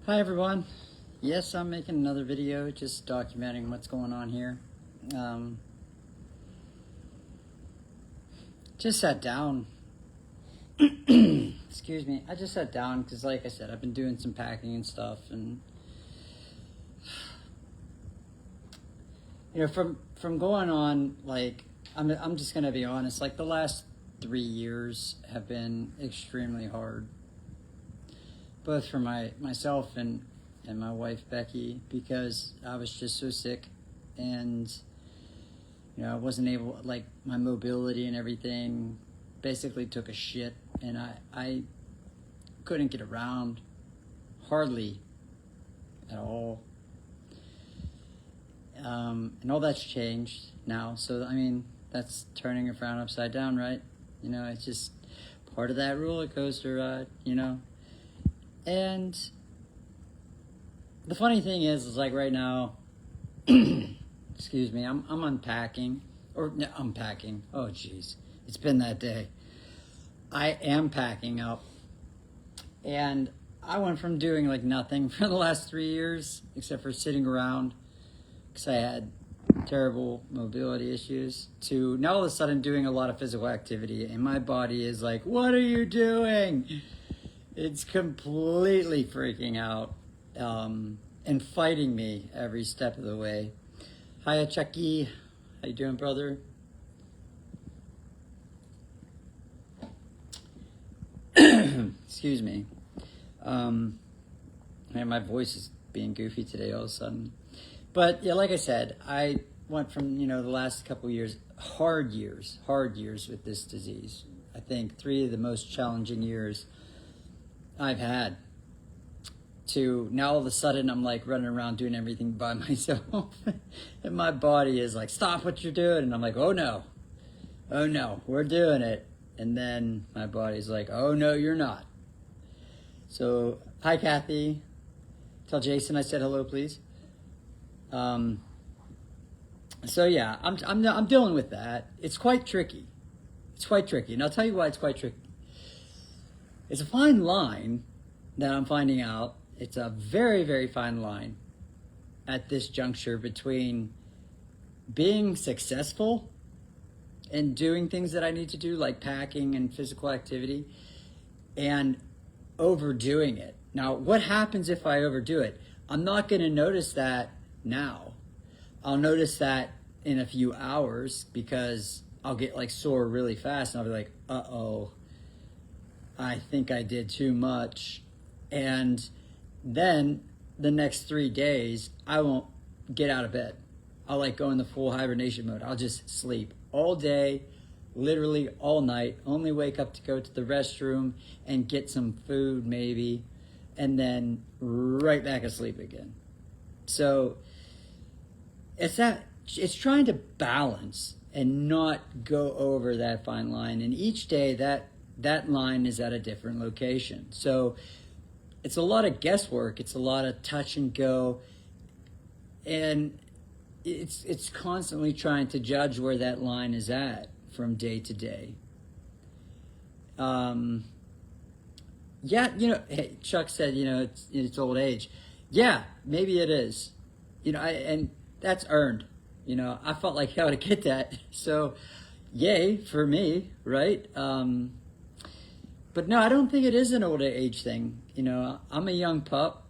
Hi everyone. Yes, I'm making another video just documenting what's going on here. Just sat down. Excuse me. I just sat down because, like I said, I've been doing some packing and stuff, and from going on, like I'm just gonna be honest. Like the last 3 years have been extremely hard, both for myself and my wife Becky, because I was just so sick, and I wasn't able, like, my mobility and everything basically took a shit, and I couldn't get around hardly at all. And all that's changed now, so I mean that's turning a frown upside down, right? It's just part of that roller coaster ride, and the funny thing is like right now, excuse me, I'm unpacking, or no, unpacking. Oh, geez, it's been that day. I am packing up, and I went from doing like nothing for the last 3 years, except for sitting around, because I had terrible mobility issues, to now all of a sudden doing a lot of physical activity, and my body is like, "What are you doing?" It's completely freaking out. And fighting me every step of the way. Hiya, Chucky. How you doing, brother? Excuse me. Man, my voice is being goofy today all of a sudden. But yeah, like I said, I went from, the last couple years, hard years with this disease. I think 3 of the most challenging years I've had, to now all of a sudden I'm like running around doing everything by myself. And my body is like, "Stop what you're doing." And I'm like, oh no, we're doing it. And then my body's like, "Oh no, you're not." So hi Kathy, tell Jason I said hello, please. So yeah, I'm dealing with that. It's quite tricky, and I'll tell you why it's quite tricky. It's a fine line that I'm finding out. It's a very, very fine line at this juncture between being successful and doing things that I need to do, like packing and physical activity, and overdoing it. Now, what happens if I overdo it? I'm not going to notice that now. I'll notice that in a few hours, because I'll get like sore really fast, and I'll be like, uh-oh, I think I did too much. And then the next 3 days, I won't get out of bed. I'll like go in the full hibernation mode. I'll just sleep all day, literally all night, only wake up to go to the restroom and get some food maybe, and then right back asleep again. So it's trying to balance and not go over that fine line. And each day that line is at a different location. So it's a lot of guesswork. It's a lot of touch and go. And it's constantly trying to judge where that line is at from day to day. Yeah, hey, Chuck said, it's old age. Yeah, maybe it is. And that's earned. I felt like hell to get that. So, yay for me, right? But no, I don't think it is an old age thing. I'm a young pup.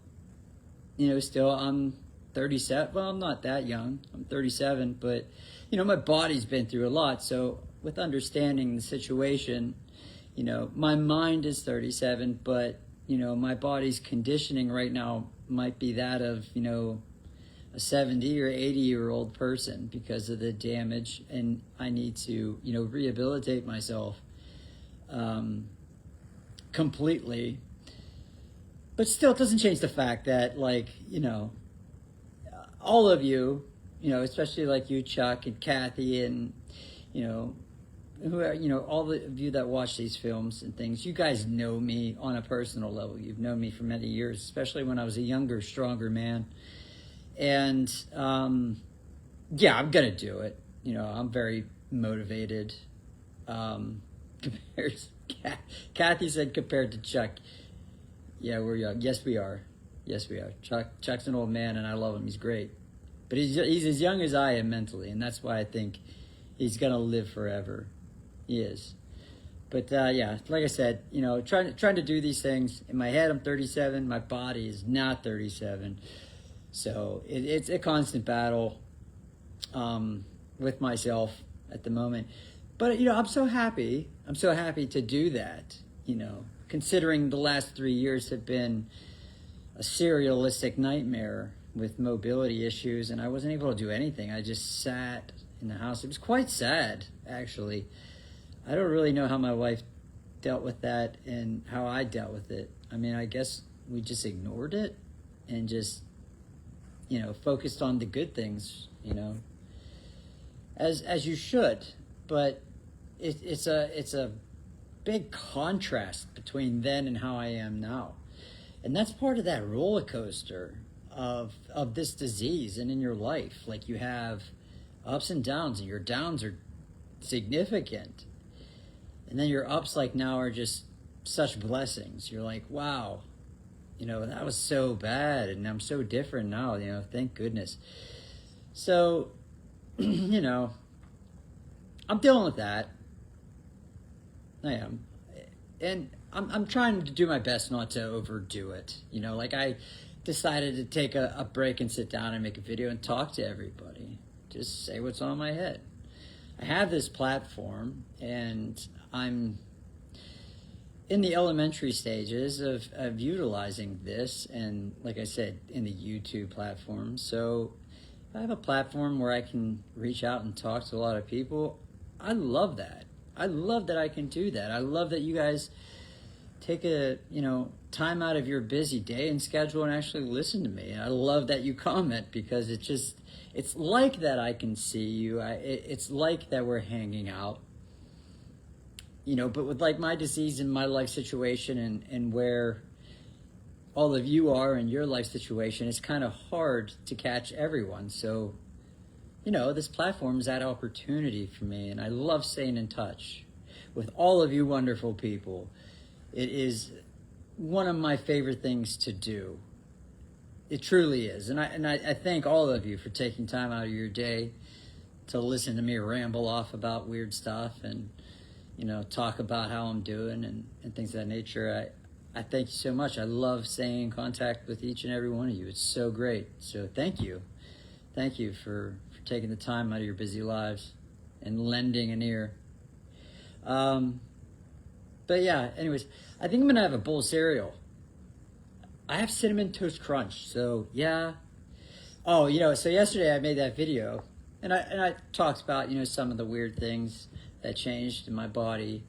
Still I'm 37. Well, I'm not that young. I'm 37, but my body's been through a lot. So with understanding the situation, my mind is 37, but my body's conditioning right now might be that of a 70 or 80-year-old person, because of the damage, and I need to rehabilitate myself completely. But still, it doesn't change the fact that, like, all of you, especially like you, Chuck, and Kathy, and who are, all of you that watch these films and things, you guys know me on a personal level. You've known me for many years, especially when I was a younger, stronger man. And yeah, I'm gonna do it. I'm very motivated. Kathy said compared to Chuck. Yeah, we're young. Yes, we are. Yes, we are. Chuck's an old man, and I love him. He's great, but he's as young as I am mentally, and that's why I think he's gonna live forever. He is. But yeah, like I said, trying to do these things in my head. I'm 37. My body is not 37, so it's a constant battle with myself at the moment. But I'm so happy. I'm so happy to do that. Considering the last 3 years have been a serialistic nightmare with mobility issues, and I wasn't able to do anything. I just sat in the house. It was quite sad, actually. I don't really know how my wife dealt with that and how I dealt with it. I mean, I guess we just ignored it and just, focused on the good things, as you should. But it's a big contrast between then and how I am now. And that's part of that roller coaster of this disease and in your life. Like, you have ups and downs, and your downs are significant. And then your ups, like now, are just such blessings. You're like, wow, that was so bad, and I'm so different now, thank goodness. So, I'm dealing with that. I am. And I'm trying to do my best not to overdo it. Like, I decided to take a break and sit down and make a video and talk to everybody. Just say what's on my head. I have this platform, and I'm in the elementary stages of utilizing this, and like I said, in the YouTube platform. So I have a platform where I can reach out and talk to a lot of people. I love that. I love that I can do that. I love that you guys take a time out of your busy day and schedule and actually listen to me. And I love that you comment, because it's like that I can see you. It's like that we're hanging out. But with like my disease and my life situation and where all of you are in your life situation, it's kind of hard to catch everyone. So, this platform is that opportunity for me, and I love staying in touch with all of you wonderful people. It is one of my favorite things to do. It truly is. And I thank all of you for taking time out of your day to listen to me ramble off about weird stuff and talk about how I'm doing and things of that nature. I thank you so much. I love staying in contact with each and every one of you. It's so great. So thank you. Thank you for taking the time out of your busy lives and lending an ear. But yeah, anyways, I think I'm going to have a bowl of cereal. I have Cinnamon Toast Crunch, so yeah. Oh, so yesterday I made that video, and I talked about, some of the weird things that changed in my body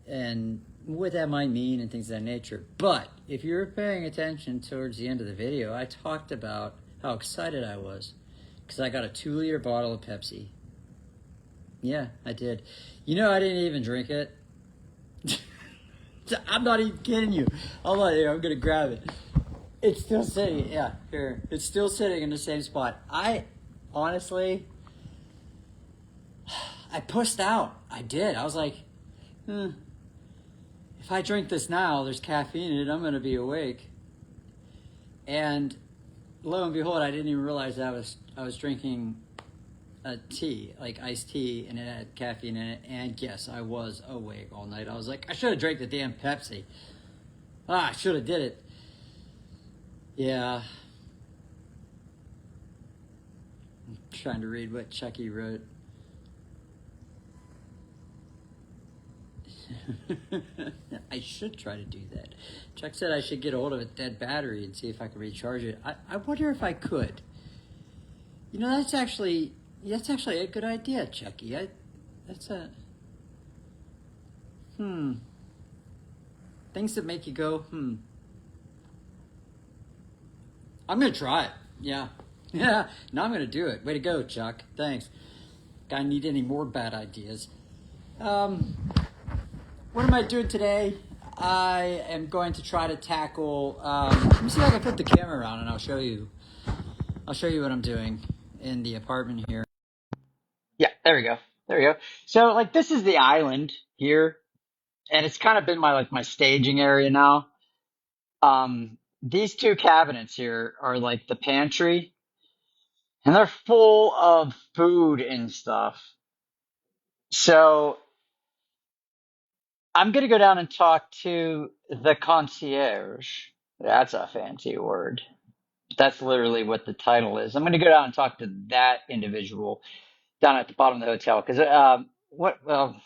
and what that might mean and things of that nature. But if you were paying attention towards the end of the video, I talked about how excited I was because I got a 2-liter bottle of Pepsi. Yeah, I did. I didn't even drink it. I'm not even kidding you. Hold on here, I'm gonna grab it. It's still sitting, yeah, here. It's still sitting in the same spot. I honestly, I pushed out. I did. I was like, if I drink this now, there's caffeine in it, I'm gonna be awake. And lo and behold, I didn't even realize that I was drinking a tea, like iced tea, and it had caffeine in it. And yes, I was awake all night. I was like, I should have drank the damn Pepsi. I should have did it. Yeah. I'm trying to read what Chucky wrote. I should try to do that. Chuck said I should get a hold of a dead battery and see if I can recharge it. I wonder if I could. That's actually a good idea, Chucky. Things that make you go, I'm going to try it. Yeah. Yeah. Now I'm going to do it. Way to go, Chuck. Thanks. I need any more bad ideas. What am I doing today? I am going to try to tackle, let me see if I can flip the camera around and I'll show you what I'm doing in the apartment here. Yeah, there we go. There we go. So, like, this is the island here, and it's kind of been my staging area now. these two cabinets here are like the pantry, and they're full of food and stuff. So I'm gonna go down and talk to the concierge. That's a fancy word. That's literally what the title is. I'm gonna go down and talk to that individual down at the bottom of the hotel because what well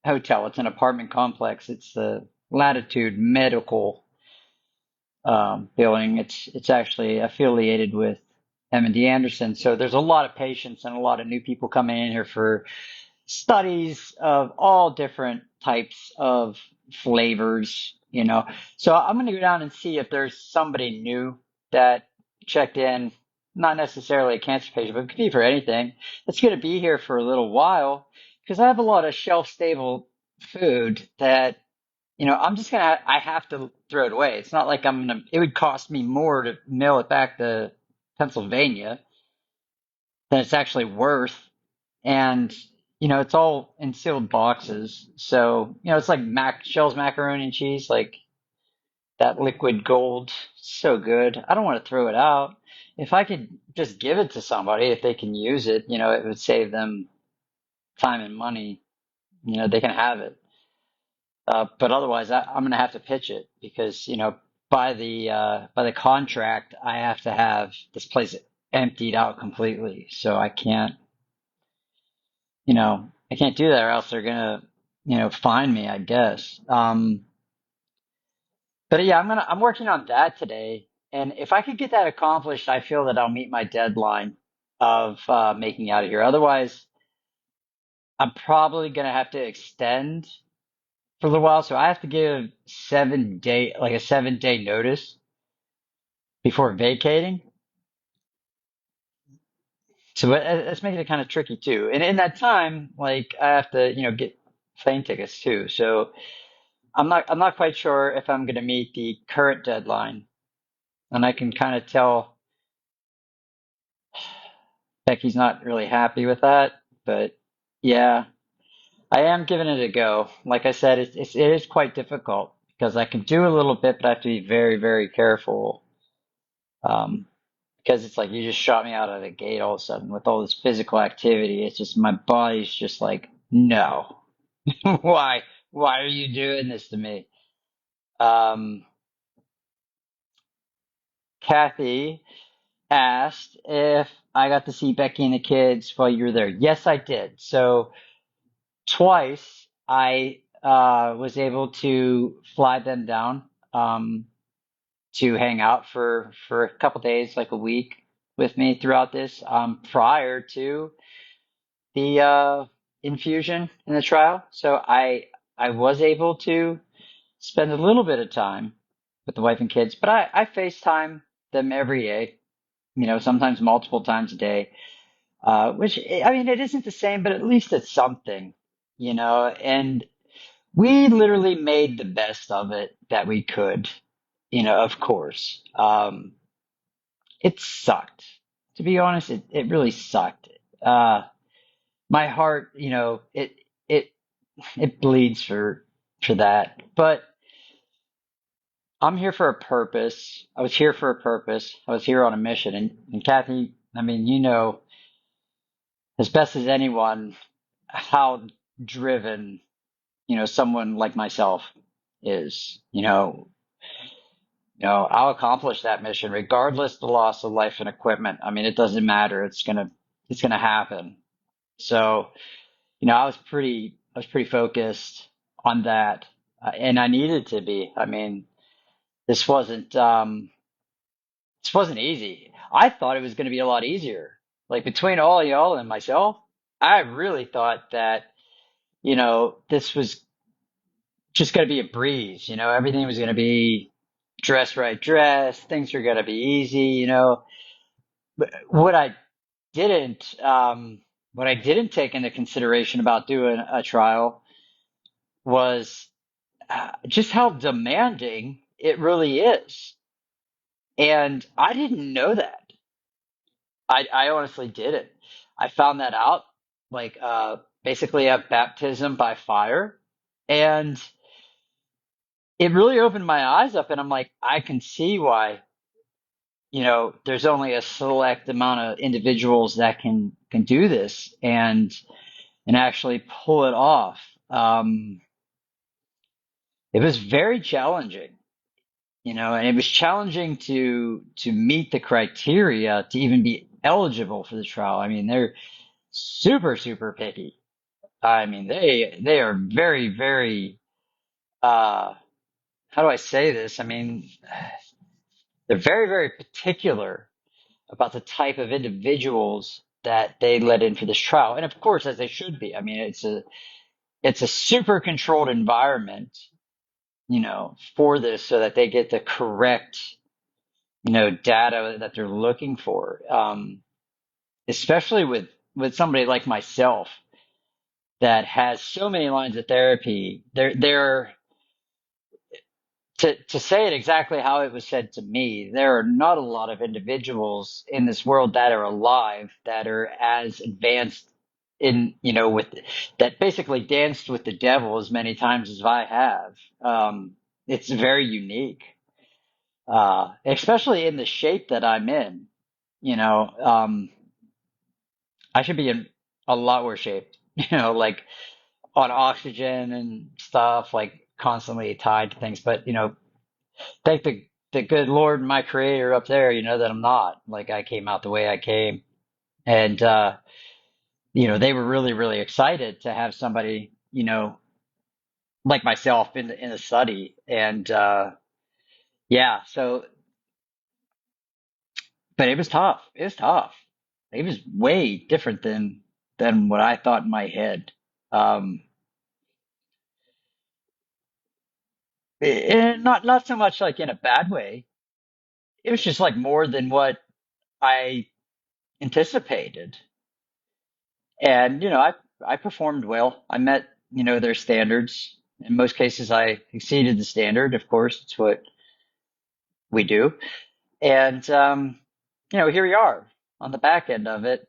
hotel? It's an apartment complex. It's the Latitude Medical building. It's actually affiliated with M&D Anderson. So there's a lot of patients and a lot of new people coming in here for studies of all different types of flavors. So I'm going to go down and see if there's somebody new that checked in, not necessarily a cancer patient, but it could be for anything. That's going to be here for a little while because I have a lot of shelf stable food that I'm just gonna, I have to throw it away. It's not like it would cost me more to mail it back to Pennsylvania than it's actually worth. And, it's all in sealed boxes. So, it's like Shell's macaroni and cheese, like that liquid gold. So good. I don't want to throw it out. If I could just give it to somebody, if they can use it, it would save them time and money. They can have it. But otherwise, I'm going to have to pitch it because, by the contract, I have to have this place emptied out completely. So I can't do that, or else they're gonna, fine me, I guess. But yeah, I'm working on that today, and if I could get that accomplished, I feel that I'll meet my deadline of making out of here. Otherwise, I'm probably gonna have to extend for a little while. So I have to give 7 day, like a 7 day notice before vacating. So that's making it kind of tricky too. And in that time, like I have to, get plane tickets too. So I'm not quite sure if I'm going to meet the current deadline. And I can kind of tell Becky's not really happy with that. But yeah, I am giving it a go. Like I said, it is quite difficult because I can do a little bit, but I have to be very, very careful. Um, because it's like you just shot me out of the gate all of a sudden with all this physical activity. It's just my body's just like, no, why, why are you doing this to me? Um, Kathy asked if I got to see Becky and the kids while you were there. Yes, I did. So twice I was able to fly them down to hang out for a couple days, like a week with me throughout this prior to the infusion in the trial. So I was able to spend a little bit of time with the wife and kids, but I FaceTime them every day, sometimes multiple times a day, which I mean, it isn't the same, but at least it's something. And we literally made the best of it that we could, of course. It sucked. To be honest, it really sucked. Uh, my heart, it it bleeds for that. But I'm here for a purpose. I was here for a purpose. I was here on a mission. And Kathy, I mean, as best as anyone how driven, someone like myself is. I'll accomplish that mission regardless of the loss of life and equipment. I mean, it doesn't matter. It's gonna happen. So, I was pretty focused on that, and I needed to be. I mean, this wasn't this wasn't easy. I thought it was going to be a lot easier. Like between all y'all and myself, I really thought that this was just going to be a breeze. Everything was going to be dress right dress. Things were going to be easy. But didn't, what I didn't take into consideration about doing a trial was just how demanding it really is. And I didn't know that. I honestly didn't. I found that out like basically a baptism by fire. And it really opened my eyes up, and I'm like, I can see why, there's only a select amount of individuals that can do this and actually pull it off. It was very challenging, and it was challenging to meet the criteria to even be eligible for the trial. I mean, they're super, super picky. I mean, they are very, very how do I say this? I mean, they're very, very particular about the type of individuals that they let in for this trial. And of course, as they should be. I mean, it's a super controlled environment, for this so that they get the correct, data that they're looking for. Especially with somebody like myself that has so many lines of therapy. They're to say it exactly how it was said to me, there are not a lot of individuals in this world that are alive that are as advanced with that basically danced with the devil as many times as I have. It's very unique, especially in the shape that I'm in. I should be in a lot worse shape, like on oxygen and stuff, like constantly tied to things. But thank the good Lord, my creator up there, that I'm not. Like I came out the way I came. And they were really, really excited to have somebody, like myself in the study. And yeah, so but it was tough. It was tough. It was way different than what I thought in my head. Um not so much like in a bad way. It was just like more than what I anticipated. And, I performed well. I met, their standards. In most cases, I exceeded the standard. Of course, it's what we do. And, here we are on the back end of it,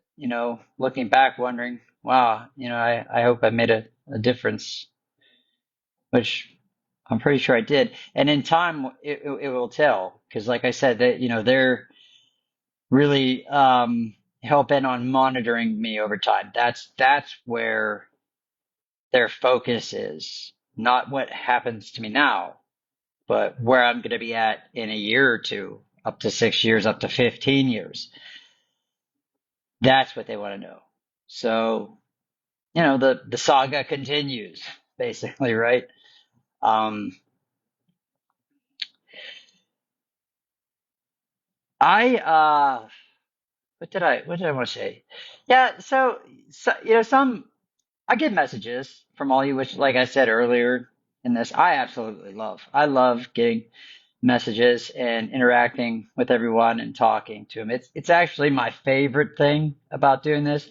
looking back, wondering, wow, I hope I made a difference, which I'm pretty sure I did. And in time, it will tell. Because, like I said, that, they're really hell-bent on monitoring me over time. That's where their focus is not what happens to me now, but where I'm going to be at in a year or two, up to 6 years, up to 15 years. That's what they want to know. So, the saga continues, basically, right? Um, I, what did I want to say? Yeah, so, I get messages from all you, which, like I said earlier in this, I absolutely love. I love getting messages and interacting with everyone and talking to them. It's actually my favorite thing about doing this.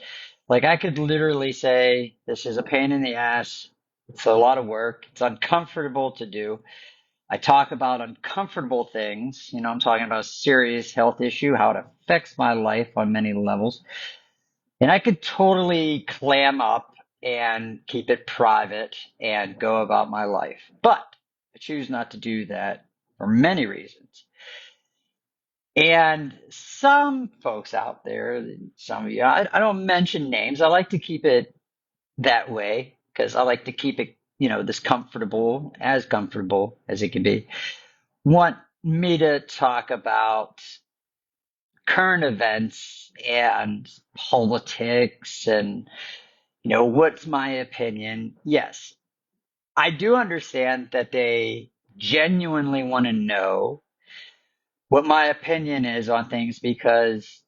Like I could literally say this is a pain in the ass. It's a lot of work. It's uncomfortable to do. I talk about uncomfortable things. I'm talking about a serious health issue, how it affects my life on many levels. And I could totally clam up and keep it private and go about my life. But I choose not to do that for many reasons. And some folks out there, some of you, I don't mention names. I like to keep it that way because I like to keep it, this comfortable as it can be. Want me to talk about current events and politics and, what's my opinion? Yes, I do understand that they genuinely want to know what my opinion is on things because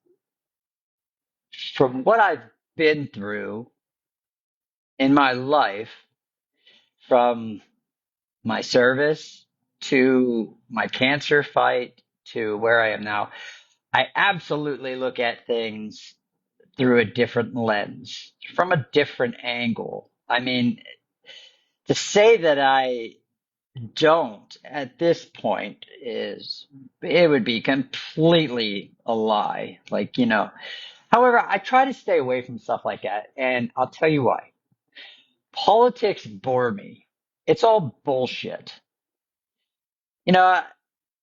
from what I've been through in my life, from my service to my cancer fight to where I am now, I absolutely look at things through a different lens, from a different angle. I mean, to say that I don't at this point is, it would be completely a lie. Like, however, I try to stay away from stuff like that, and I'll tell you why. Politics bore me. It's all bullshit. You know,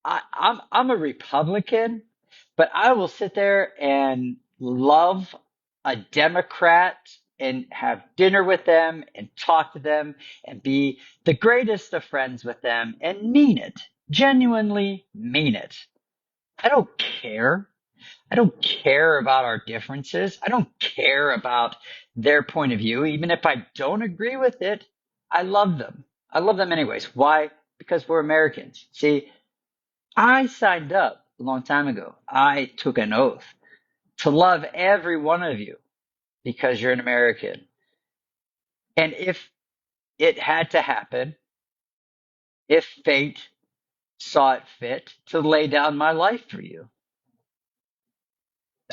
I'm a Republican, but I will sit there and love a Democrat and have dinner with them and talk to them and be the greatest of friends with them and mean it, genuinely mean it. I don't care. I don't care about our differences. I don't care about their point of view. Even if I don't agree with it, I love them. I love them anyways. Why? Because we're Americans. See, I signed up a long time ago. I took an oath to love every one of you because you're an American. And if it had to happen, if fate saw it fit to lay down my life for you,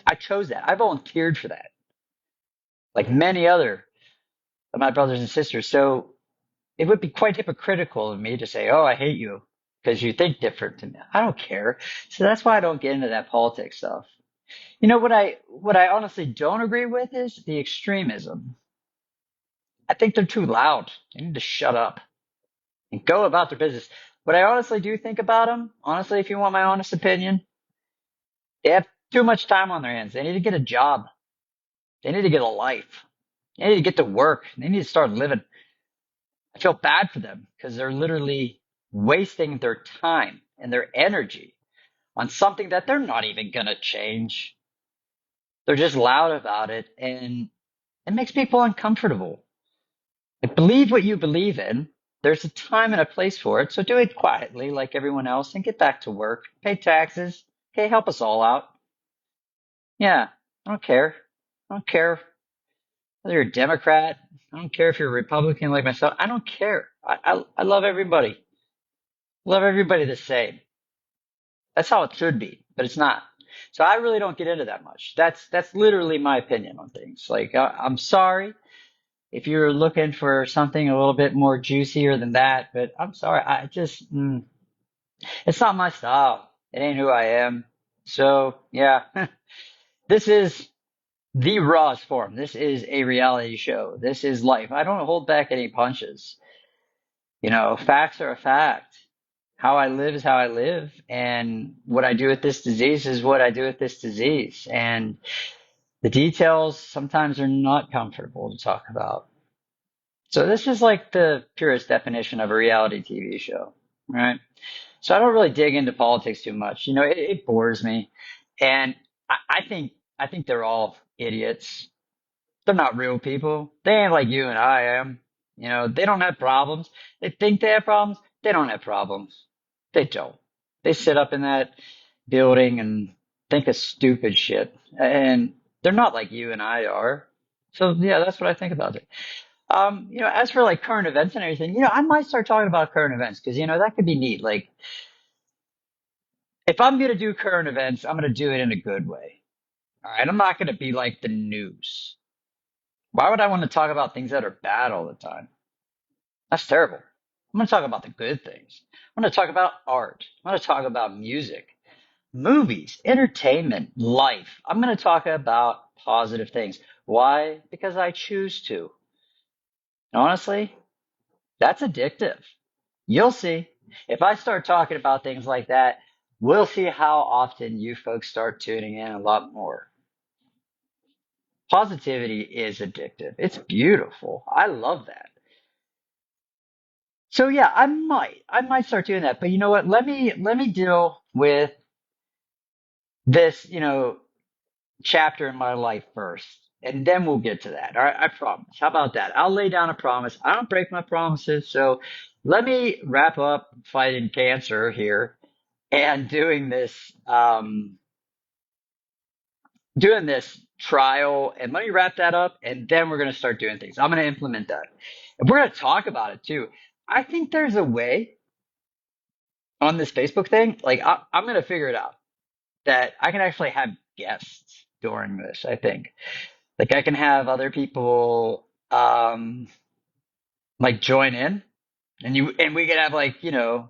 I chose that. I volunteered for that, like many other of my brothers and sisters. So it would be quite hypocritical of me to say, "Oh, I hate you because you think different to me." I don't care. So that's why I don't get into that politics stuff. You know what I honestly don't agree with is the extremism. I think they're too loud. They need to shut up and go about their business. What I honestly do think about them, honestly, if you want my honest opinion, they have too much time on their hands. They need to get a job. They need to get a life. They need to get to work. They need to start living. I feel bad for them because they're literally wasting their time and their energy on something that they're not even going to change. They're just loud about it and it makes people uncomfortable. Like, believe what you believe in. There's a time and a place for it, so do it quietly like everyone else and get back to work. Pay taxes. Okay, help us all out. Yeah, I don't care. I don't care whether you're a Democrat. I don't care if you're a Republican like myself. I don't care. I love everybody. Love everybody the same. That's how it should be, but it's not. So I really don't get into that much. That's literally my opinion on things. Like I'm sorry if you're looking for something a little bit more juicier than that, but I'm sorry. I just it's not my style. It ain't who I am. So yeah, this is the rawest form. This is a reality show. This is life. I don't hold back any punches. You know, facts are a fact. How I live is how I live, and what I do with this disease is what I do with this disease. And the details sometimes are not comfortable to talk about. So this is like the purest definition of a reality TV show, right? So I don't really dig into politics too much. You know, it bores me, and I think they're all idiots. They're not real people. They ain't like you and I am. You know, they don't have problems. They think they have problems. They don't have problems. They don't. They sit up in that building and think of stupid shit. And they're not like you and I are. So yeah, that's what I think about it. You know, as for like current events and everything, you know, I might start talking about current events because, you know, that could be neat. Like, if I'm going to do current events, I'm going to do it in a good way. All right. I'm not going to be like the news. Why would I want to talk about things that are bad all the time? That's terrible. I'm going to talk about the good things. I'm going to talk about art. I'm going to talk about music, movies, entertainment, life. I'm going to talk about positive things. Why? Because I choose to. Honestly, that's addictive. You'll see. If I start talking about things like that, we'll see how often you folks start tuning in a lot more. Positivity is addictive. It's beautiful. I love that. So yeah, I might start doing that. But you know what? Let me deal with this, you know, chapter in my life first, and then we'll get to that. All right, I promise. How about that? I'll lay down a promise. I don't break my promises. So let me wrap up fighting cancer here and doing this trial, and let me wrap that up, and then we're gonna start doing things. I'm gonna implement that. And we're gonna talk about it too. I think there's a way on this Facebook thing, like I'm gonna figure it out that I can actually have guests during this. I think like I can have other people like join in, and we could have like, you know,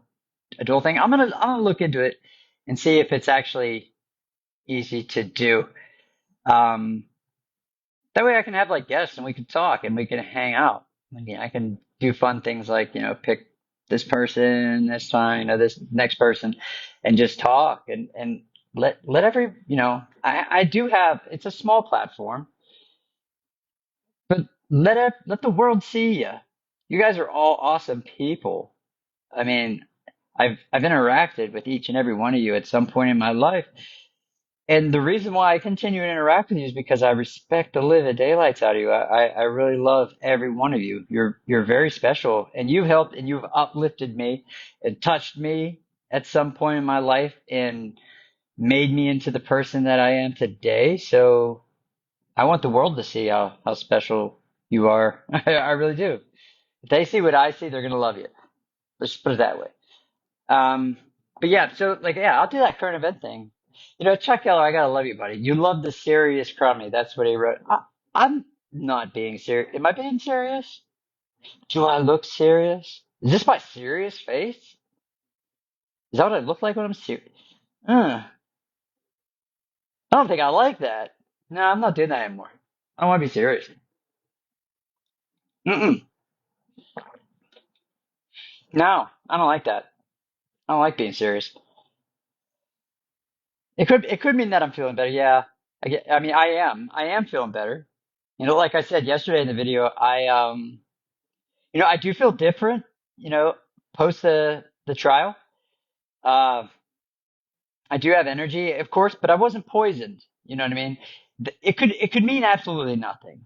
a dual thing. I'm gonna look into it and see if it's actually easy to do. Um, that way I can have like guests and we can talk and we can hang out. I mean, I can do fun things like, you know, pick this person this time, this next person, and just talk and let every, I do have, it's a small platform, but let the world see you. You guys are all awesome people. I mean, I've interacted with each and every one of you at some point in my life. And the reason why I continue to interact with you is because I respect the living daylights out of you. I really love every one of you. You're very special, and you've helped and you've uplifted me and touched me at some point in my life and made me into the person that I am today. So I want the world to see how special you are. I really do. If they see what I see, they're gonna love you. Let's just put it that way. Um, but yeah, so like, yeah, I'll do that current event thing. Chuck Yeller, I gotta love you, buddy. You love the serious crummy. That's what he wrote. I'm not being serious. Am I being serious? Do I look serious? Is this my serious face? Is that what I look like when I'm serious? I don't think I like that. No, I'm not doing that anymore. I want to be serious. Mm-mm. No, I don't like that. I don't like being serious. It could mean that I'm feeling better. Yeah. I mean, I am feeling better. Like I said yesterday in the video, I do feel different, post the trial. Uh, I do have energy, of course, but I wasn't poisoned. You know what I mean? It could mean absolutely nothing.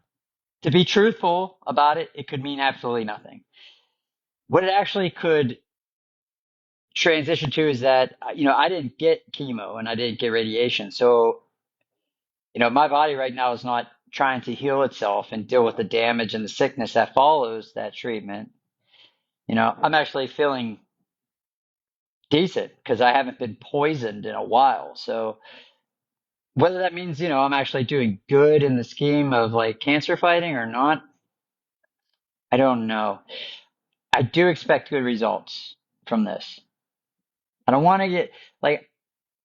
To be truthful about it, it could mean absolutely nothing. What it actually could transition to is that, I didn't get chemo and I didn't get radiation. So, my body right now is not trying to heal itself and deal with the damage and the sickness that follows that treatment. I'm actually feeling decent because I haven't been poisoned in a while. So whether that means, I'm actually doing good in the scheme of like cancer fighting or not, I don't know. I do expect good results from this. I don't want to get like,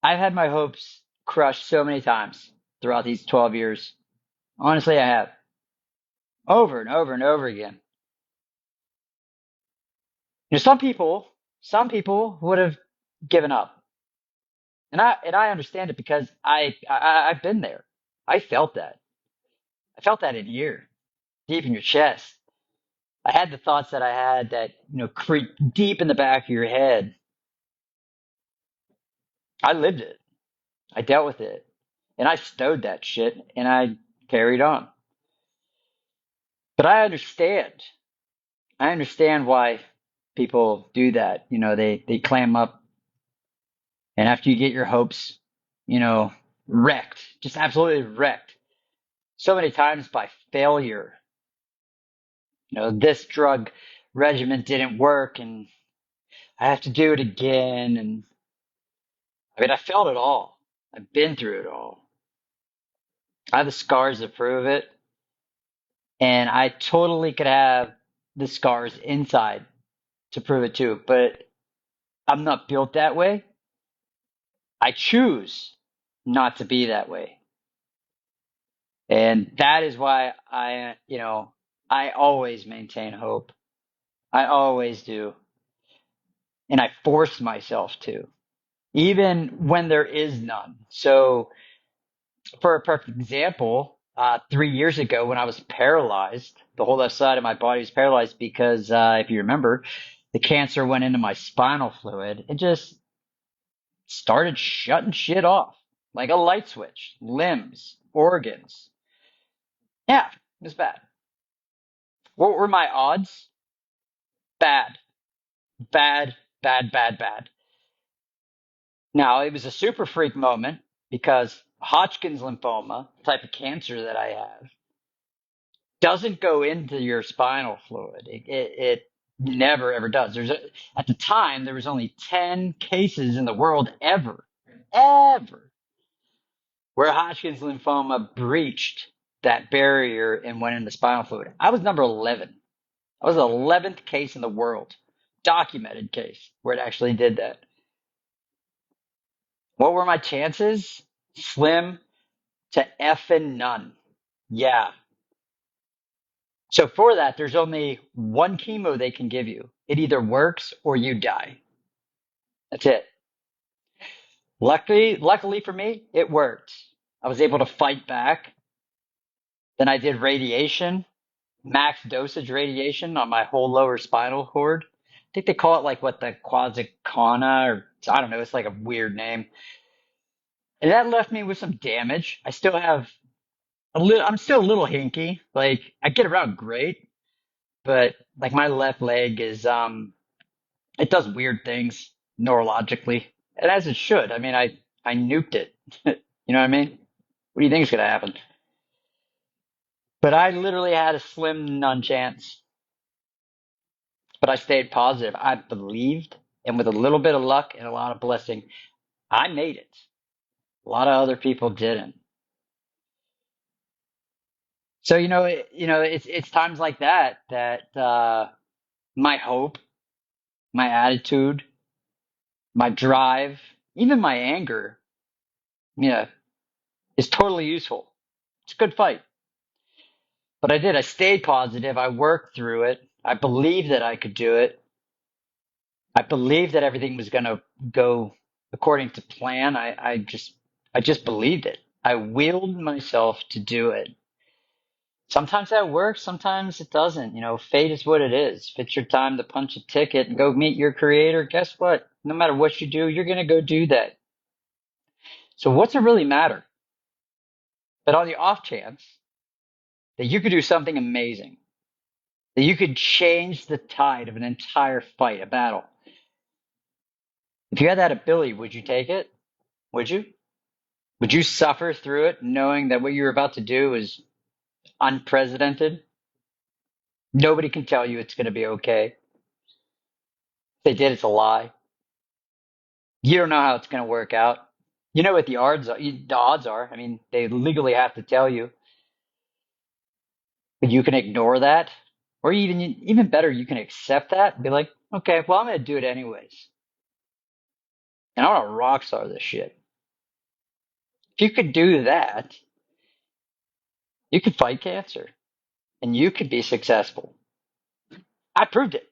I've had my hopes crushed so many times throughout these 12 years. Honestly, I have over and over and over again. Some people would have given up. And I understand it because I've been there. I felt that. I felt that in here, deep in your chest. I had the thoughts that I had that, creep deep in the back of your head. I lived it. I dealt with it. And I stowed that shit and I carried on. But I understand. I understand why people do that. They clam up, and after you get your hopes, you know, wrecked, just absolutely wrecked so many times by failure. This drug regimen didn't work and I have to do it again. And I mean, I felt it all. I've been through it all. I have the scars to prove it. And I totally could have the scars inside to prove it too. But I'm not built that way. I choose not to be that way. And that is why I always maintain hope. I always do. And I force myself to, even when there is none. So, for a perfect example, 3 years ago when I was paralyzed, the whole left side of my body was paralyzed because, if you remember, the cancer went into my spinal fluid and just started shutting shit off like a light switch, limbs, organs. Yeah, it was bad. What were my odds? Bad, bad, bad, bad, bad. Now, it was a super freak moment because Hodgkin's lymphoma, type of cancer that I have, doesn't go into your spinal fluid. It never ever does. At the time there was only 10 cases in the world ever where Hodgkin's lymphoma breached that barrier and went into the spinal fluid. I was number 11. I was the 11th case in the world, documented case where it actually did that. What were my chances? Slim to effing none. Yeah. So for that, there's only one chemo they can give you. It either works or you die. That's it. Luckily for me, it worked. I was able to fight back. Then I did radiation, max dosage radiation on my whole lower spinal cord. I think they call it like what the quasicana or I don't know. It's like a weird name. And that left me with some damage. I still have a little. I'm still a little hinky. Like I get around great, but like my left leg is it does weird things neurologically, and as it should. I mean, I nuked it. You know what I mean? What do you think is gonna happen? But I literally had a slim none chance. But I stayed positive. I believed, and with a little bit of luck and a lot of blessing, I made it. A lot of other people didn't. So it's times like that that my hope, my attitude, my drive, even my anger, yeah, is totally useful. It's a good fight. But I did. I stayed positive. I worked through it. I believed that I could do it. I believed that everything was going to go according to plan. I just believed it. I willed myself to do it. Sometimes that works, sometimes it doesn't. Fate is what it is. If it's your time to punch a ticket and go meet your creator, guess what? No matter what you do, you're going to go do that. So what's it really matter? But on the off chance that you could do something amazing, that you could change the tide of an entire fight, a battle. If you had that ability, would you take it? Would you? Would you suffer through it knowing that what you're about to do is unprecedented? Nobody can tell you it's going to be okay. If they did, it's a lie. You don't know how it's going to work out. You know what the odds are. The odds are. I mean, they legally have to tell you, but you can ignore that, or even better, you can accept that and be like, okay, well, I'm going to do it anyways, and I'm gonna rock star this shit. If you could do that, you could fight cancer, and you could be successful. I proved it.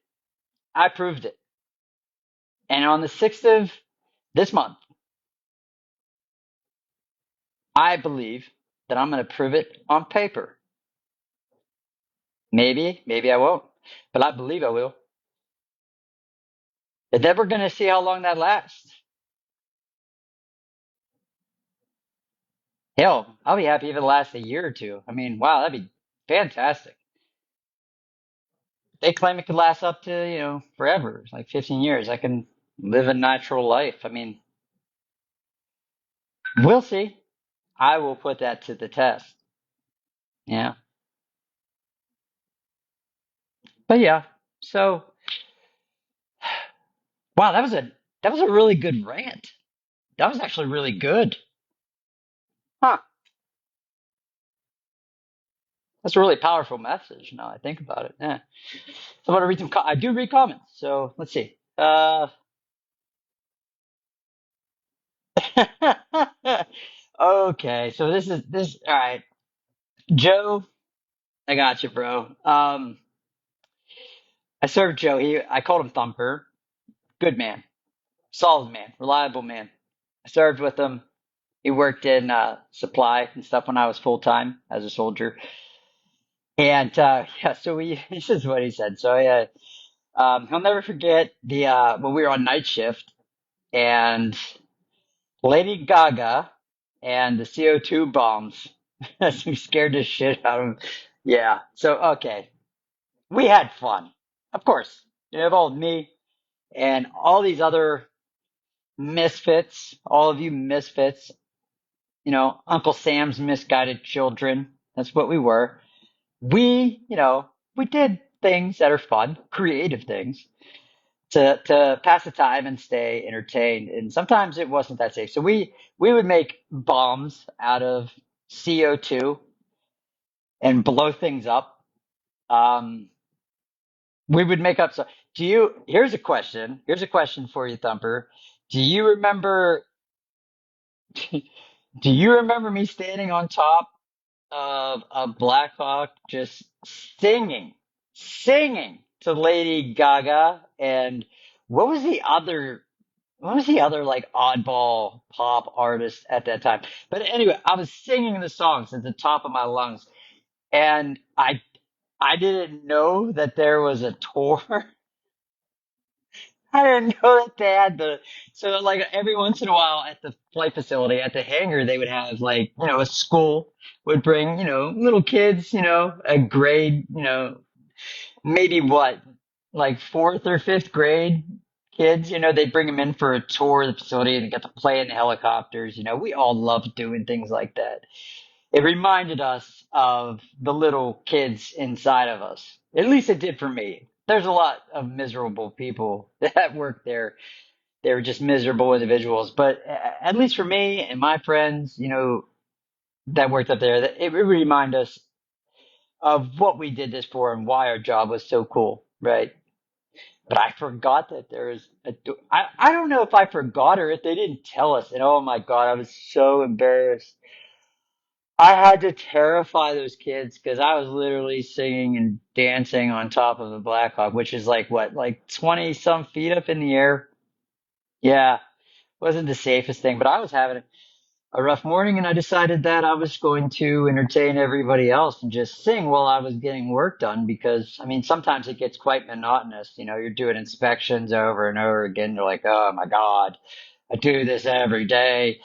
I proved it. And on the 6th of this month, I believe that I'm going to prove it on paper. Maybe I won't, but I believe I will. And then we're going to see how long that lasts. Hell, I'll be happy if it lasts a year or two. I mean, wow, that'd be fantastic. They claim it could last up to, forever, like 15 years. I can live a natural life. I mean, we'll see. I will put that to the test. Yeah. But yeah. So, wow, that was a really good rant. That was actually really good. Huh. That's a really powerful message now I think about it. Yeah. So I'm gonna read some. I do read comments. So let's see. Okay. So this. All right, Joe. I got you, bro. I served Joe. I called him Thumper. Good man, solid man, reliable man. I served with him. He worked in supply and stuff when I was full time as a soldier. And yeah, so this is what he said. So yeah, he'll never forget the when we were on night shift and Lady Gaga and the CO2 bombs. We scared the shit out of him. Yeah. So okay, we had fun, of course. It involved me and all these other misfits. All of you misfits. Uncle Sam's misguided children. That's what we were. We did things that are fun, creative things to pass the time and stay entertained. And sometimes it wasn't that safe. So we would make bombs out of CO2 and blow things up. Um, we would make up. So here's a question. Here's a question for you, Thumper. Do you remember, do you remember me standing on top of a Black Hawk just singing to Lady Gaga and what was the other what was the other like oddball pop artist at that time? But anyway, I was singing the songs at the top of my lungs, and I didn't know that there was a tour. I didn't know that they had so like every once in a while at the flight facility at the hangar they would have like a school would bring little kids a grade maybe what like fourth or fifth grade kids they'd bring them in for a tour of the facility and get to play in the helicopters. We all loved doing things like that. It reminded us of the little kids inside of us. At least it did for me. There's a lot of miserable people that work there. They were just miserable individuals. But at least for me and my friends, that worked up there, it would remind us of what we did this for and why our job was so cool, right? But I forgot that there was I don't know if I forgot or if they didn't tell us. And oh my God, I was so embarrassed. I had to terrify those kids because I was literally singing and dancing on top of the Black Hawk, which is like what, like 20 some feet up in the air. Yeah, wasn't the safest thing, but I was having a rough morning and I decided that I was going to entertain everybody else and just sing while I was getting work done because, I mean, sometimes it gets quite monotonous. You're doing inspections over and over again. You're like, oh my God, I do this every day.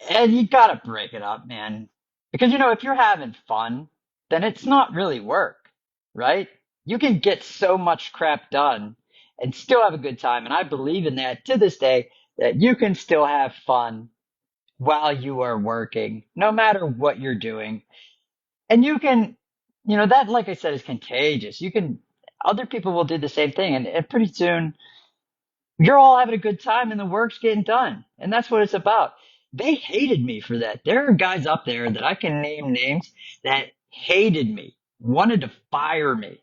And you gotta break it up, man. Because if you're having fun, then it's not really work, right? You can get so much crap done and still have a good time. And I believe in that to this day, that you can still have fun while you are working, no matter what you're doing. And you can, that, like I said, is contagious. Other people will do the same thing. And pretty soon, you're all having a good time and the work's getting done. And that's what it's about. They hated me for that. There are guys up there that I can name names that hated me, wanted to fire me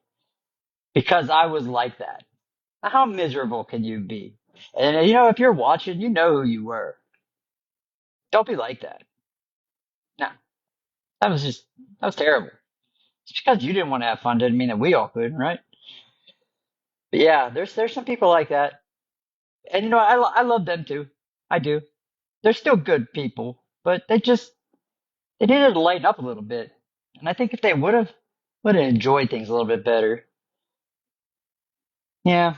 because I was like that. How miserable can you be? And if you're watching, you know who you were. Don't be like that. No, that was terrible. Just because you didn't want to have fun didn't mean that we all couldn't, right? But yeah, there's some people like that. And I love them too. I do. They're still good people, but they needed to lighten up a little bit. And I think if they would have enjoyed things a little bit better. Yeah.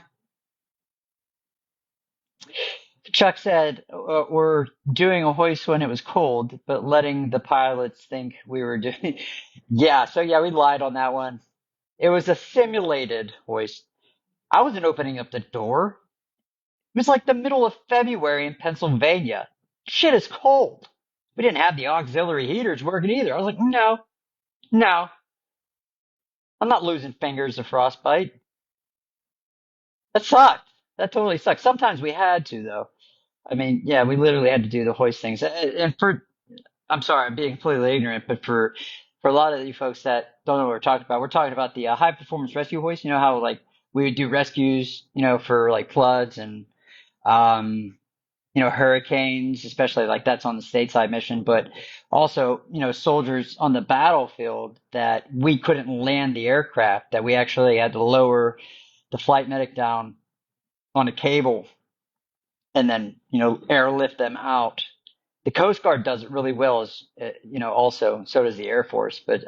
Chuck said, we're doing a hoist when it was cold, but letting the pilots think we were doing. Yeah. So yeah, we lied on that one. It was a simulated hoist. I wasn't opening up the door. It was like the middle of February in Pennsylvania. Shit is cold. We didn't have the auxiliary heaters working either. I was like, no, no, I'm not losing fingers to frostbite. That sucked. That totally sucked. Sometimes we had to, though. I mean, yeah, we literally had to do the hoist things. And I'm sorry, I'm being completely ignorant, but for a lot of you folks that don't know what we're talking about the high performance rescue hoist. You know how like we would do rescues, for like floods and um, hurricanes, especially like that's on the stateside mission, but also, soldiers on the battlefield that we couldn't land the aircraft, that we actually had to lower the flight medic down on a cable and then airlift them out. The Coast Guard does it really well, as also so does the Air Force. But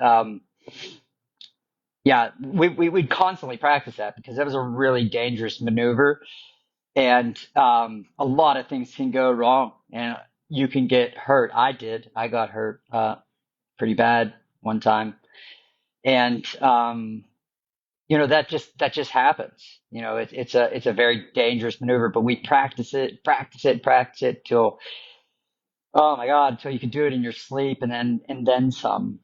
yeah, we'd constantly practice that because that was a really dangerous maneuver, and a lot of things can go wrong, and you can get hurt. I did. I got hurt pretty bad one time, and that just happens. It's a very dangerous maneuver, but we practice it till oh my God, until you can do it in your sleep and then some.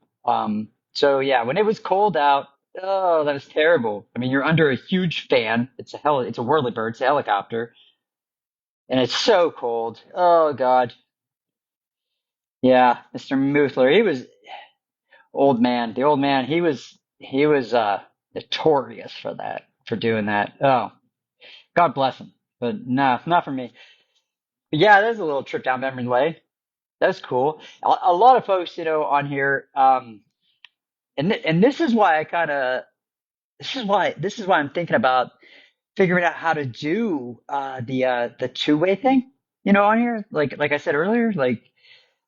So yeah, when it was cold out, oh, that was terrible. I mean, you're under a huge fan. It's a whirlybird, it's a helicopter, and it's so cold. Oh God. Yeah, Mr. Muthler, he was old man. The old man, he was notorious for that, for doing that. Oh, God bless him. But no, not for me. But yeah, there's a little trip down memory lane. That's cool. A lot of folks, on here, and this is why I kind of this is why I'm thinking about figuring out how to do the two-way thing, on here. Like I said earlier, like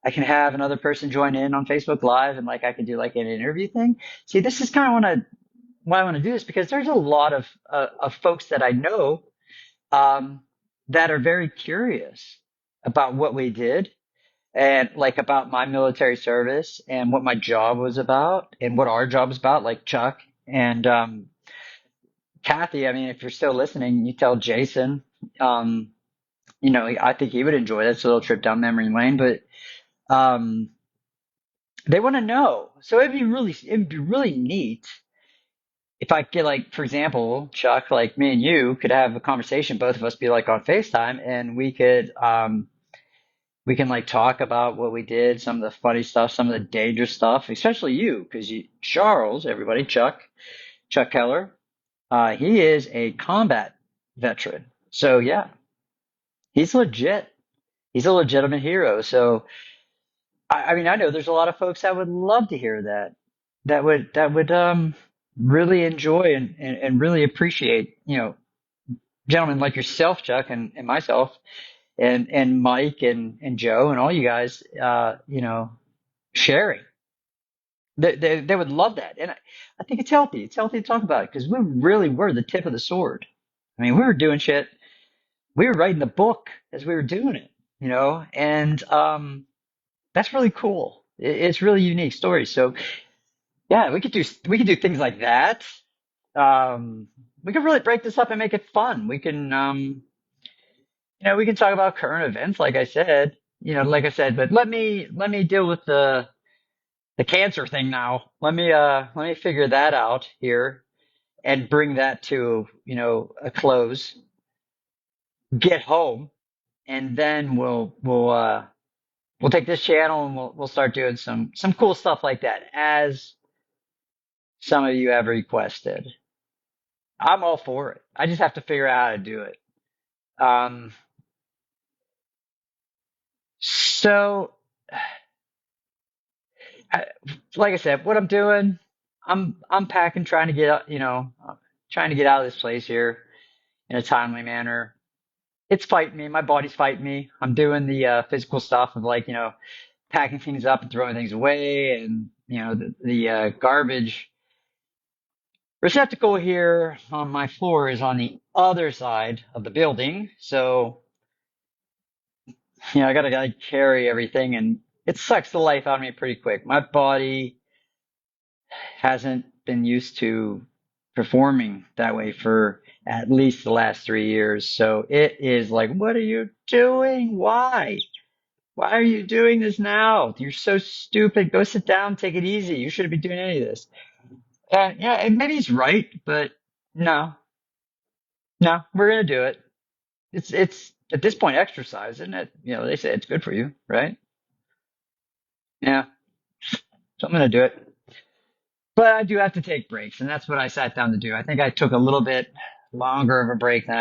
I can have another person join in on Facebook Live, and like I can do like an interview thing. See, this is kind of why I want to do this, because there's a lot of folks that I know, um, that are very curious about what we did, and like about my military service and what my job was about and what our job was about, like Chuck and Kathy. I mean, if you're still listening, you tell Jason. Um, I think he would enjoy this little trip down memory lane, but um, they want to know. So it'd be really neat if I could, like, for example, Chuck, like me and you could have a conversation, both of us be like on FaceTime, and we can like talk about what we did, some of the funny stuff, some of the dangerous stuff, especially you, because Charles, everybody, Chuck Keller, he is a combat veteran. So yeah, he's legit. He's a legitimate hero. So I mean, I know there's a lot of folks that would love to hear that, that would really enjoy and really appreciate, gentlemen like yourself, Chuck, and myself, and Mike and Joe and all you guys, sharing. They would love that, and I think it's healthy. It's healthy to talk about it, because we really were the tip of the sword. I mean, we were doing shit. We were writing the book as we were doing it, and that's really cool. It's really unique story. So yeah, we could do things like that. We could really break this up and make it fun. We can talk about current events, like I said. But let me deal with the cancer thing now. Let me figure that out here and bring that to a close. Get home, and then we'll take this channel, and we'll start doing some cool stuff like that, as some of you have requested. I'm all for it. I just have to figure out how to do it. Um, so, I, like I said, what I'm doing, I'm packing, trying to get out, trying to get out of this place here in a timely manner. It's fighting me. My body's fighting me. I'm doing the physical stuff of, like, packing things up and throwing things away, and the garbage receptacle here on my floor is on the other side of the building. So I gotta like carry everything, and it sucks the life out of me pretty quick. My body hasn't been used to performing that way for at least the last 3 years. So it is like, what are you doing? Why? Why are you doing this now? You're so stupid. Go sit down, take it easy. You shouldn't be doing any of this. Yeah, and maybe he's right, but no, no, we're gonna do it. It's at this point exercise, isn't it? They say it's good for you, right? Yeah, so I'm gonna do it. But I do have to take breaks, and that's what I sat down to do. I think I took a little bit longer of a break than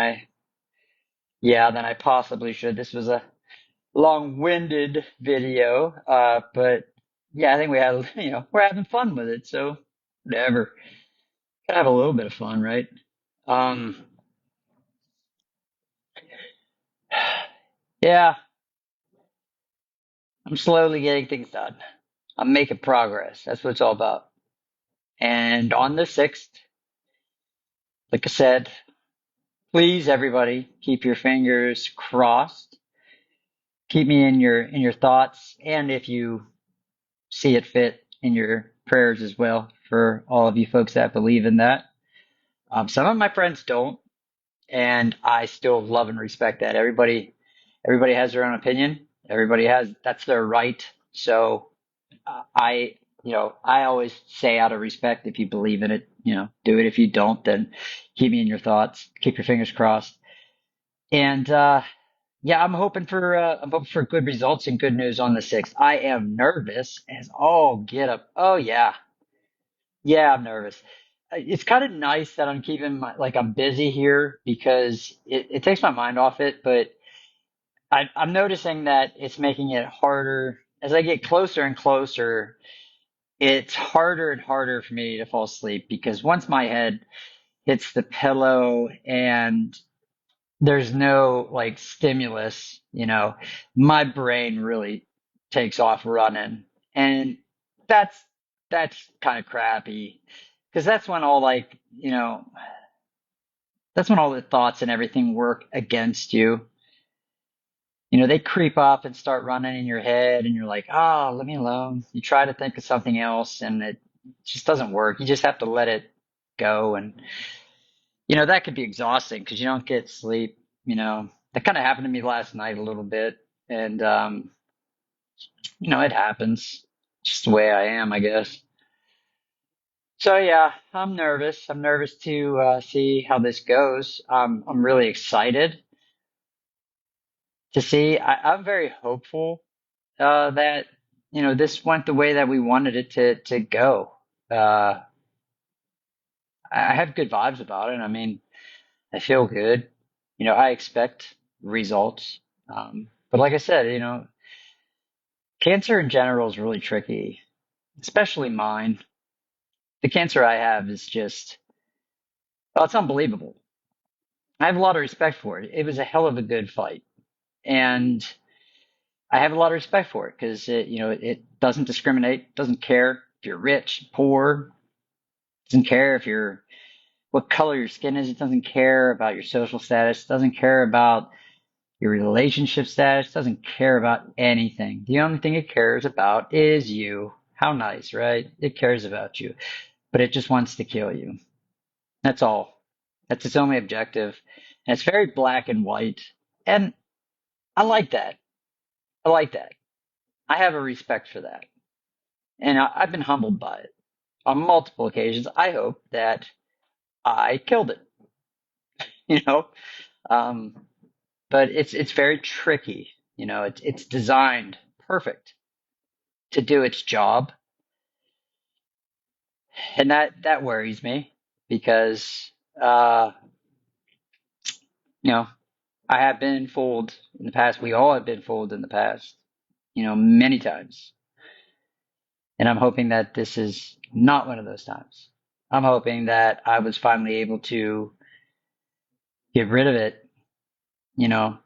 I possibly should. This was a long-winded video, but yeah, I think we're having fun with it, so whatever. Gotta have a little bit of fun, right? Um, yeah, I'm slowly getting things done. I'm making progress. That's what it's all about. And on the 6th, like I said, please, everybody, keep your fingers crossed. Keep me in your thoughts, and if you see it fit, in your prayers as well, for all of you folks that believe in that. Some of my friends don't, and I still love and respect that. Everybody has their own opinion. That's their right. So I always say, out of respect, if you believe in it, do it. If you don't, then keep me in your thoughts. Keep your fingers crossed. And yeah, I'm hoping for good results and good news on the 6th. I am nervous as all get up. Oh yeah, yeah, I'm nervous. It's kind of nice that I'm busy here, because it takes my mind off it. But I'm noticing that it's making it harder as I get closer and closer. It's harder and harder for me to fall asleep because once my head hits the pillow and there's no like stimulus, my brain really takes off running. And that's that's kind of crappy because that's when all the thoughts and everything work against you. They creep up and start running in your head, and you're like, oh, let me alone. You try to think of something else, and it just doesn't work. You just have to let it go. And, that could be exhausting because you don't get sleep. That kind of happened to me last night a little bit. And, it happens. Just the way I am, I guess. So, yeah, I'm nervous. I'm nervous to see how this goes. I'm really excited to see. I'm very hopeful that this went the way that we wanted it to go. Uh, I have good vibes about it. I mean, I feel good. I expect results. But like I said, cancer in general is really tricky, especially mine. The cancer I have is just, well, it's unbelievable. I have a lot of respect for it. It was a hell of a good fight, and I have a lot of respect for it because it doesn't discriminate, doesn't care if you're rich, poor, doesn't care if you're what color your skin is. It doesn't care about your social status. It doesn't care about your relationship status. It doesn't care about anything. The only thing it cares about is you. How nice, right? It cares about you, but it just wants to kill you. That's all. That's its only objective. And it's very black and white. And I like that. I like that. I have a respect for that. And I've been humbled by it on multiple occasions. I hope that I killed it, you know? Um, but it's very tricky. It's designed perfect to do its job, and that worries me because you know I have been fooled in the past. We all have been fooled in the past, many times, and I'm hoping that this is not one of those times. I'm hoping that I was finally able to get rid of it, you know,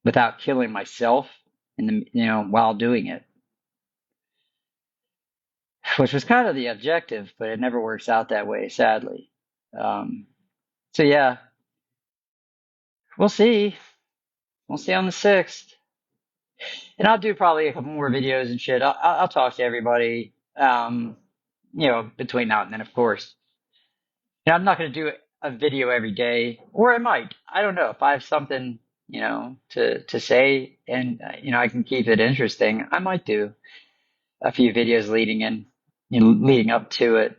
without killing myself while doing it, which was kind of the objective, but it never works out that way, sadly. Um, so yeah, we'll see. We'll see on the 6th. And I'll do probably a couple more videos and shit. I'll talk to everybody, between now and then, of course. I'm not going to do a video every day, or I might. I don't know if I have something, to say and, I can keep it interesting. I might do a few videos leading up to it.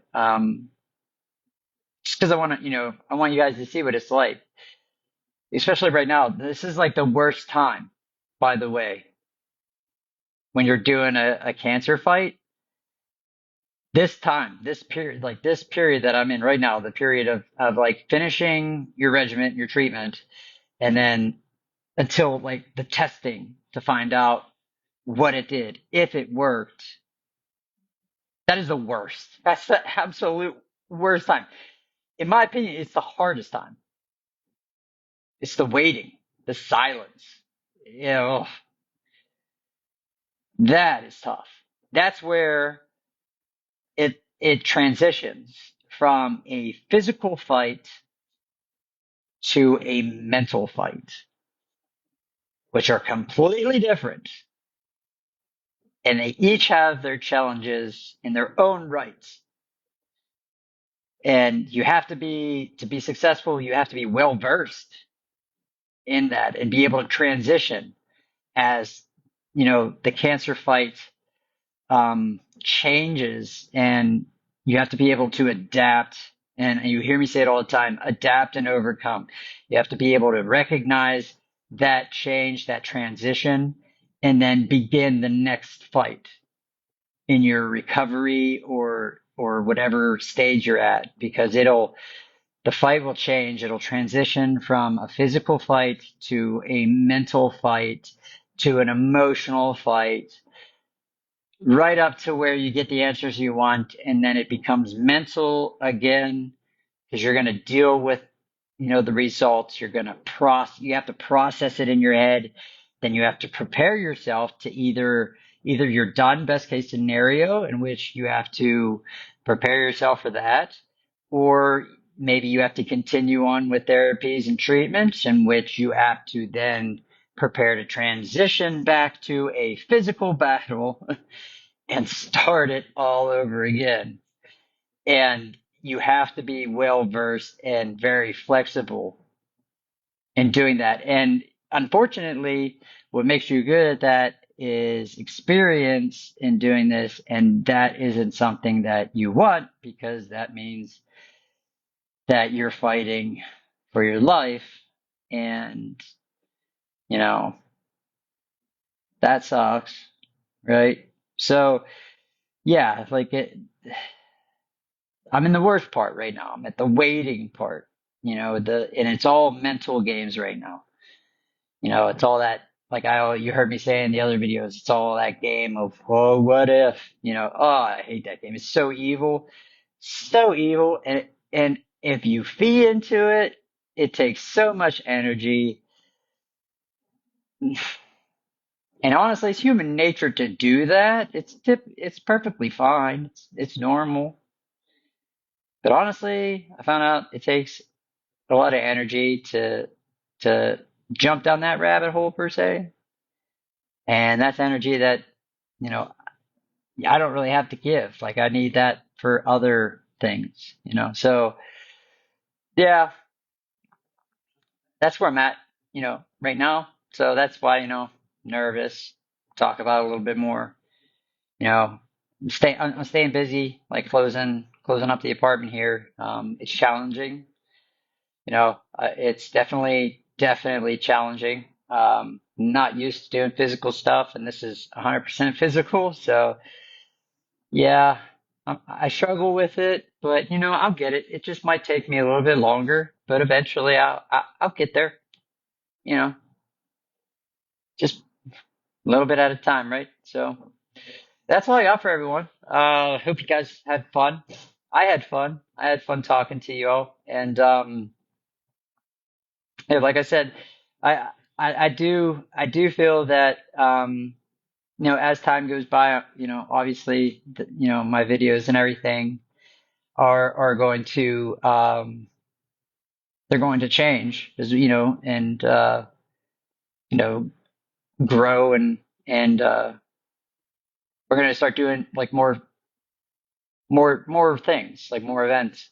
Just because I want you guys to see what it's like, especially right now. This is like the worst time, by the way, when you're doing a cancer fight. This time, this period that I'm in right now, the period of like finishing your regimen, your treatment, and then until like the testing to find out what it did, if it worked, that is the worst. That's the absolute worst time. In my opinion, it's the hardest time. It's the waiting, the silence. You know, that is tough. That's where it transitions from a physical fight to a mental fight, which are completely different. And they each have their challenges in their own rights. And to be successful, you have to be well versed in that and be able to transition as, the cancer fight changes, and you have to be able to adapt. And you hear me say it all the time, adapt and overcome. You have to be able to recognize that change, that transition, and then begin the next fight in your recovery or whatever stage you're at, because the fight will change. It'll transition from a physical fight to a mental fight to an emotional fight, right up to where you get the answers you want, and then it becomes mental again because you're going to deal with, the results. You have to process it in your head. Then you have to prepare yourself to either you're done, best case scenario, in which you have to prepare yourself for that, or maybe you have to continue on with therapies and treatments, in which you have to then prepare to transition back to a physical battle and start it all over again. And you have to be well versed and very flexible in doing that. And unfortunately, what makes you good at that is experience in doing this. And that isn't something that you want, because that means that you're fighting for your life. And, you know, that sucks, right? So, yeah, like I'm in the worst part right now. I'm at the waiting part, and it's all mental games right now. It's all that, like you heard me say in the other videos, it's all that game of, oh, what if, oh, I hate that game. It's so evil. And if you feed into it, it takes so much energy. And honestly, it's human nature to do that. It's perfectly fine. It's normal. But honestly, I found out it takes a lot of energy to jump down that rabbit hole per se. And that's energy that, you know, I don't really have to give. Like I need that for other things. So yeah, that's where I'm at, right now. So that's why, nervous, talk about it a little bit more, you know, I'm staying busy, like closing up the apartment here. It's challenging. It's definitely challenging. Not used to doing physical stuff, and this is 100% physical. So yeah, I struggle with it, but I'll get it. It just might take me a little bit longer, but eventually I'll get there. You know, just a little bit at a time, right? So that's all I got for everyone. Hope you guys had fun. I had fun. I had fun talking to you all, and yeah, like I said, I I do feel that as time goes by, obviously, my videos and everything are going to they're going to change, as and you know grow, and we're going to start doing like more things, like more events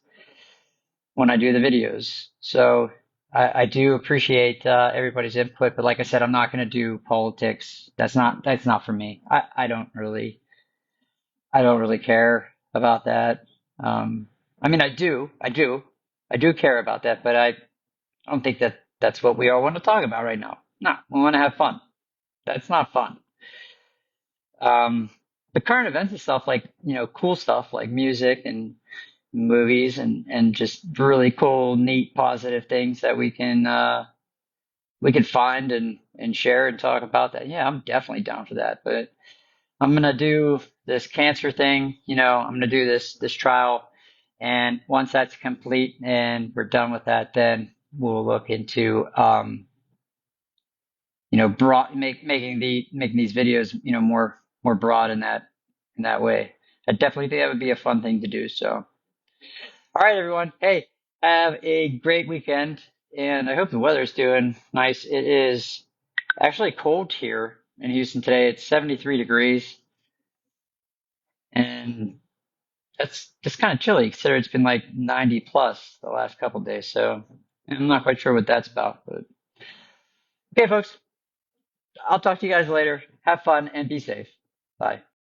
when I do the videos. So I do appreciate everybody's input, but like I said, I'm not going to do politics. That's not for me. I don't really care about that. I mean, I do care about that, but I don't think that that's what we all want to talk about right now. No, we want to have fun. That's not fun. Um, the current events and stuff, like cool stuff like music and movies, and just really cool, neat, positive things that we can find and share and talk about that. Yeah, I'm definitely down for that. But I'm gonna do this cancer thing. I'm gonna do this trial, and once that's complete and we're done with that, then we'll look into broad making these videos more broad in that way. I definitely think that would be a fun thing to do. So, all right, everyone. Hey, have a great weekend, and I hope the weather's doing nice. It is actually cold here in Houston today. It's 73 degrees, and that's kind of chilly considering it's been like 90 plus the last couple of days. So I'm not quite sure what that's about. But okay, folks, I'll talk to you guys later. Have fun and be safe. Bye.